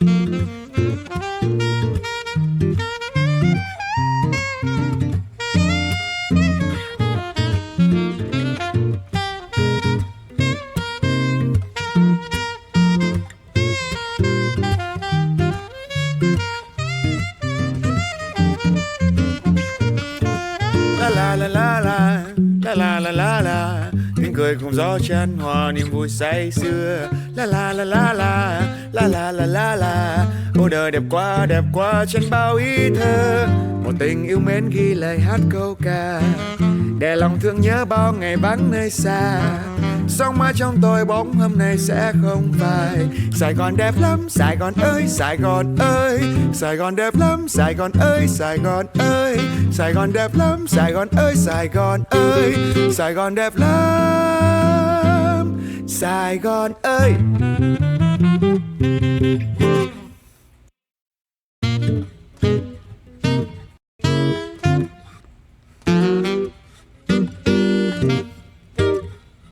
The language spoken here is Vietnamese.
La la la la la, la la la la la, tiếng cười cùng gió chan hòa niềm vui say sưa. La la la la la, la la la la la, ô đời đẹp quá trên bao ý thơ. Một tình yêu mến ghi lời hát câu ca, để lòng thương nhớ bao ngày vắng nơi xa. Sóng mãi trong tôi bóng hôm nay sẽ không phai. Sài Gòn đẹp lắm, Sài Gòn ơi, Sài Gòn ơi. Sài Gòn đẹp lắm, Sài Gòn ơi, Sài Gòn ơi. Sài Gòn đẹp lắm, Sài Gòn ơi, Sài Gòn ơi. Sài Gòn đẹp lắm, Sài Gòn ơi.